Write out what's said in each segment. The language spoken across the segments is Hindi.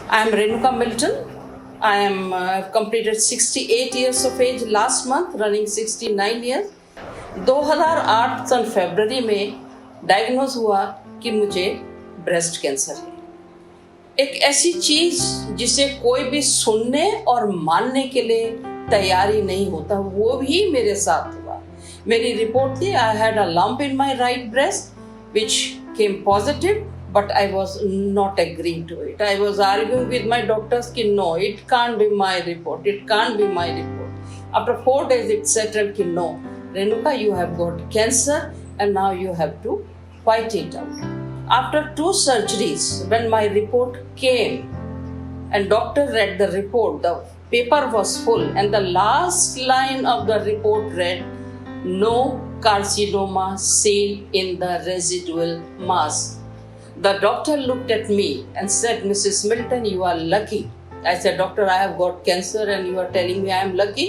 I am Renuka Milton. I am completed 68 years of age last month, running 69 years. 2008 सन फरवरी में डायग्नोज हुआ कि मुझे ब्रेस्ट कैंसर है। एक ऐसी चीज जिसे कोई भी सुनने और मानने के लिए तैयार ही नहीं होता, वो भी मेरे साथ हुआ। मेरी रिपोर्ट थी I had a lump in my right breast which came positive, but I was not agreeing to it. I was arguing with my doctors कि no, it can't be my report. It can't be my report. After 4 days, it settled कि no, Renuka, you have got cancer and now you have to fight it out. After 2 surgeries, when my report came and doctor read the report, the paper was full and the last line of the report read, no carcinoma seen in the residual mass. The doctor looked at me and said, Mrs. Milton, you are lucky. I said, Doctor, I have got cancer and you are telling me I am lucky?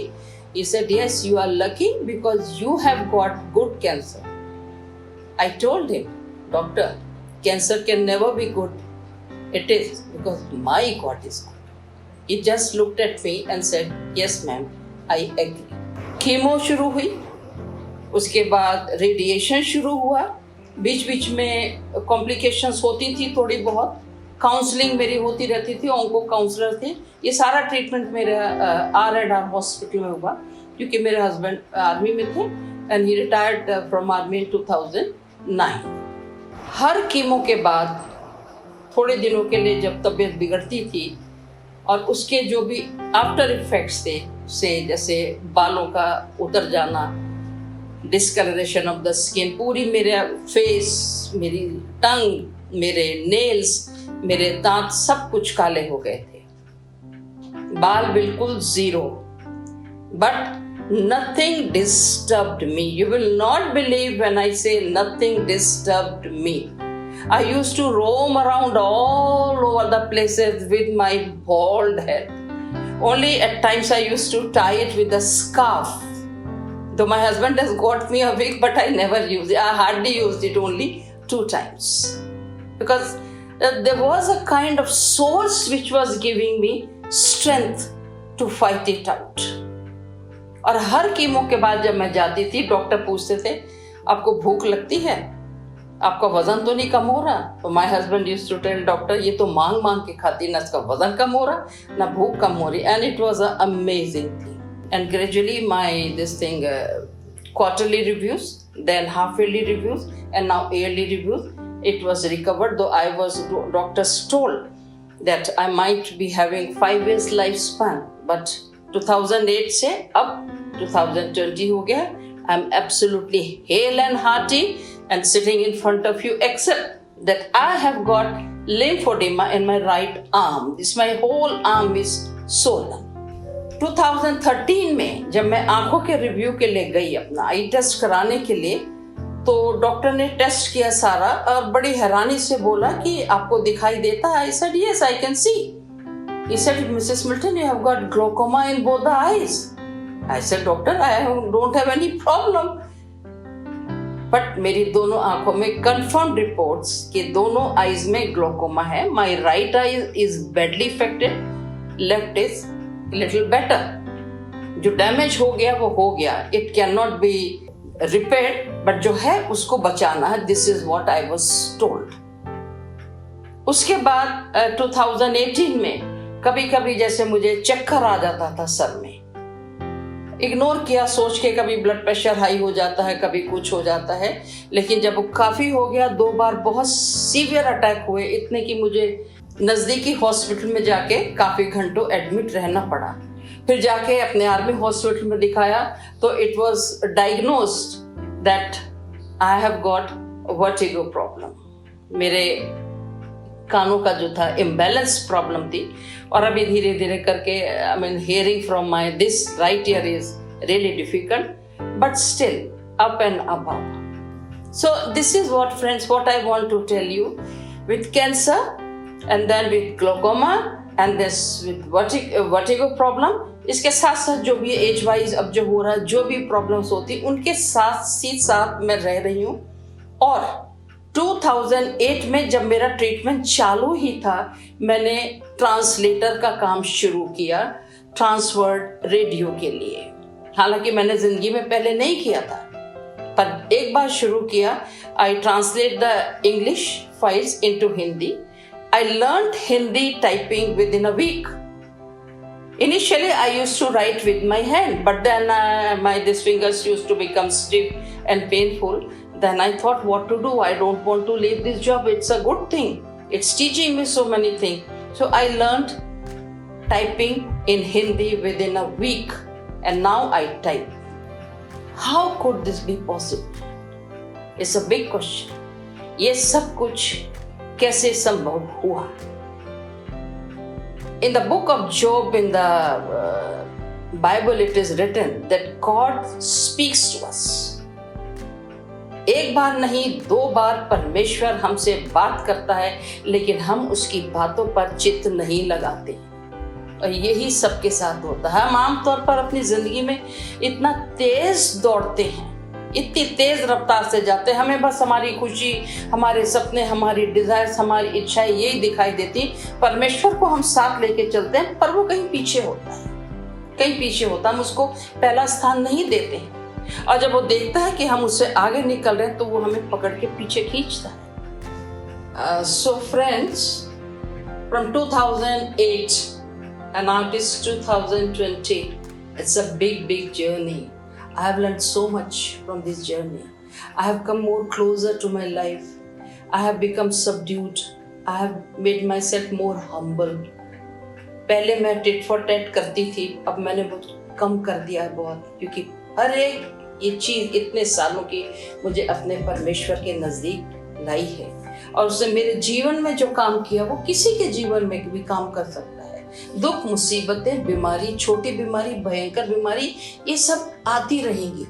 He said, yes, you are lucky because you have got good cancer. I told him, Doctor, cancer can never be good. It is because my God is good. He just looked at me and said, yes, ma'am, I agree. Chemo शुरू हुई, उसके बाद रेडिएशन शुरू हुआ, बीच बीच में कॉम्प्लिकेशंस होती थी थोड़ी बहुत, काउंसलिंग मेरी होती रहती थी, ऑन्को काउंसलर थे। ये सारा ट्रीटमेंट मेरा R&R हॉस्पिटल में हुआ क्योंकि मेरे हस्बैंड आर्मी में थे and he retired from army in 2009। Her chemo के बाद थोड़े दिनों के लिए जब तबीयत बिगड़ती थी और उसके जो भी आफ्टर इफेक्ट्स थे से जैसे बालों का उतर जाना, डिस्कलरेशन ऑफ द स्किन, पूरी मेरा फेस, मेरी टंग, मेरे नेल्स, मेरे दांत सब कुछ काले हो गए थे, बाल बिल्कुल जीरो। But nothing disturbed me. You will not believe when I say nothing disturbed me. I used to roam around all over the places with my bald head. Only at times I used to tie it with a scarf. Though my husband has got me a wig, but I never used it. I hardly used it, only 2 times. Because there was a kind of source which was giving me strength to fight it out. और हर कीमो के बाद जब मैं जाती थी, डॉक्टर पूछते थे, आपको भूख लगती है? आपका वजन तो नहीं कम हो रहा? तो my husband used to tell doctor, ये तो मांग मांग के खाती, ना इसका वजन कम हो रहा, ना भूख कम हो रही. And it was an amazing thing. And gradually quarterly reviews, then half-yearly reviews, and now yearly reviews, it was recovered, though I was, doctors told that I might be having 5 years lifespan, but 2008 से अब 2020 हो गया. I'm absolutely hale and hearty and sitting in front of you, except that I have got lymphedema in my right arm. My whole arm is swollen. 2013 में जब मैं आंखों के रिव्यू के लिए गई अपना आई टेस्ट कराने के लिए, तो डॉक्टर ने टेस्ट किया सारा और बड़ी हैरानी से बोला कि आपको दिखाई देता है? I said yes, I can see. He said, Mrs. Milton, you have got glaucoma in both the eyes. I said, Doctor, I don't have any problem. But मेरी दोनों आंखों में कंफर्म रिपोर्ट्स कि दोनों आईज में ग्लोकोमा है. My right I is badly affected, left is little better. जो डैमेज हो गया वो हो गया, it can not be repaired, but जो है उसको बचाना है. This is what I was told. उसके बाद 2018 में कभी कभी जैसे मुझे चक्कर आ जाता था सर में, इग्नोर किया सोच के, कभी ब्लड प्रेशर हाई हो जाता है, कभी कुछ हो जाता है. लेकिन जब वो काफी हो गया, 2 बार बहुत सीवियर अटैक हुए, इतने कि मुझे नजदीकी हॉस्पिटल में जाके काफी घंटों एडमिट रहना पड़ा. फिर जाके अपने आर्मी हॉस्पिटल में दिखाया तो it was diagnosed that I have got vertigo problem. मेरे कानों का जो था इम्बैलेंस प्रॉब्लम थी, और अभी धीरे धीरे करके I mean hearing from my this right ear is really difficult, but still up and above. So this is what friends, what I want to tell you. With cancer and then with glaucoma and this with vertigo problem, इसके साथ साथ जो भी एज वाइज अब जो हो रहा है, जो भी प्रॉब्लम्स होती उनके साथ मैं रह रही हूँ. और 2008 में जब मेरा ट्रीटमेंट चालू ही था, मैंने ट्रांसलेटर का काम शुरू किया ट्रांसवर्ल्ड रेडियो के लिए। हालांकि मैंने जिंदगी में पहले नहीं किया था, पर एक बार शुरू किया। आई translate the English files into Hindi. I learned Hindi typing within a week. Initially, I used to write with my hand, but then these fingers used to become stiff and painful. Then I thought, what to do? I don't want to leave this job. It's a good thing. It's teaching me so many things. So I learned typing in Hindi within a week, and now I type. How could this be possible? It's a big question. ये सब कुछ कैसे संभव हुआ? In the book of Job in the Bible it is written that God speaks to us. एक बार नहीं, 2 बार परमेश्वर हमसे बात करता है, लेकिन हम उसकी बातों पर चित्त नहीं लगाते। और यही सबके साथ होता है। हम आमतौर पर अपनी जिंदगी में इतना तेज दौड़ते हैं, इतनी तेज रफ्तार से जाते हैं, हमें बस हमारी खुशी, हमारे सपने, हमारी डिजायर्स, हमारी इच्छाएं यही दिखाई देती। परमेश्वर को हम साथ लेके चलते हैं, पर वो कहीं पीछे होता है, कहीं पीछे होता है। हम उसको पहला स्थान नहीं देते हैं, और जब वो देखता है कि हम उससे आगे निकल रहे हैं तो वो हमें पकड़ के पीछे खींचता है। So friends, from 2008 and now it is 2020, it's a big journey. I have learned so much from this journey. I have come more closer to my life. I have become subdued. I have made myself more humble. पहले मैं टिट फॉर टैट करती थी, अब मैंने बहुत कम कर दिया है बहुत, क्योंकि हर एक ये चीज इतने सालों की मुझे अपने परमेश्वर के नजदीक लाई है, और उसने मेरे जीवन में जो काम किया वो किसी के जीवन में भी काम कर सकता है। दुख, मुसीबतें, बीमारी, छोटी बीमारी, भयंकर बीमारी, ये सब आती रहेंगी,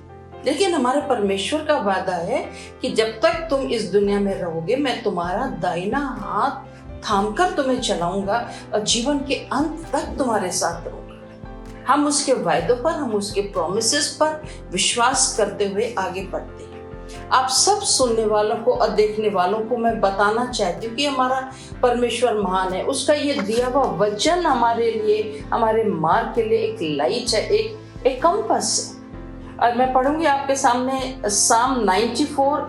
लेकिन हमारे परमेश्वर का वादा है कि जब तक तुम इस दुनिया में रहोगे, मैं तुम्हारा दाहिना हाथ थामकर तुम्हें चलाऊंगा और जीवन के अंत तक तुम्हारे साथ रहूंगा। हम उसके वायदों पर, हम उसके प्रोमिसेस पर विश्वास करते हुए आगे बढ़ते हैं। आप सब सुनने वालों को और देखने वालों को मैं बताना चाहती हूँ कि हमारा परमेश्वर महान है। उसका ये दिया हुआ वचन हमारे लिए, हमारे मार्ग के लिए एक लाइट है, एक कंपास है। और मैं पढ़ूंगी आपके सामने Psalm 94,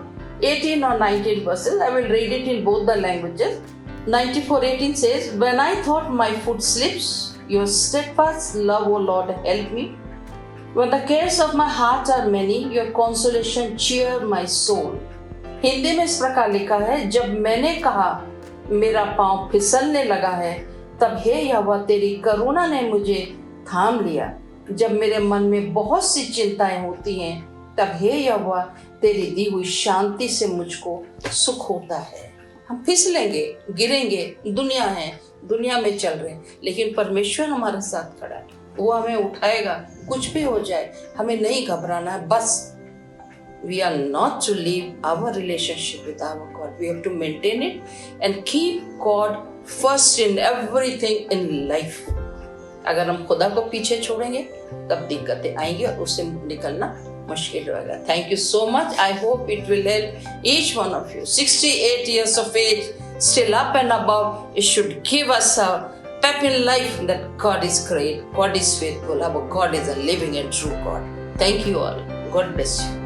18 और 19 verses. I will read it in both the languages. 94:18 says, "When I thought my foot slips, your steadfast love, O Lord, help me. When the cares of my heart are many, your consolation cheer my soul." Hindi में इस प्रकार लिखा है, जब मैंने कहा मेरा पांव फिसलने लगा है, तब हे यहोवा तेरी करुणा ने मुझे थाम लिया। जब मेरे मन में बहुत सी चिंताएं होती हैं, तब हे यहोवा तेरी दी हुई शांति से मुझको सुख होता है। हम फिसलेंगे, गिरेंगे, दुनिया है, दुनिया में चल रहे हैं, लेकिन परमेश्वर हमारे साथ खड़ा है, वो हमें उठाएगा। कुछ भी हो जाए, हमें नहीं घबराना है। बस we are not to leave our relationship with our God. We have to maintain it and keep God first in everything in life. अगर हम खुदा को पीछे छोड़ेंगे तब दिक्कतें आएंगी और उससे निकलना मुश्किल होगा। Thank you so much. I hope it will help each one of you. 68 years of age, still up and above, it should give us a pep in life that God is great, God is faithful, our God is a living and true God. Thank you all. God bless you.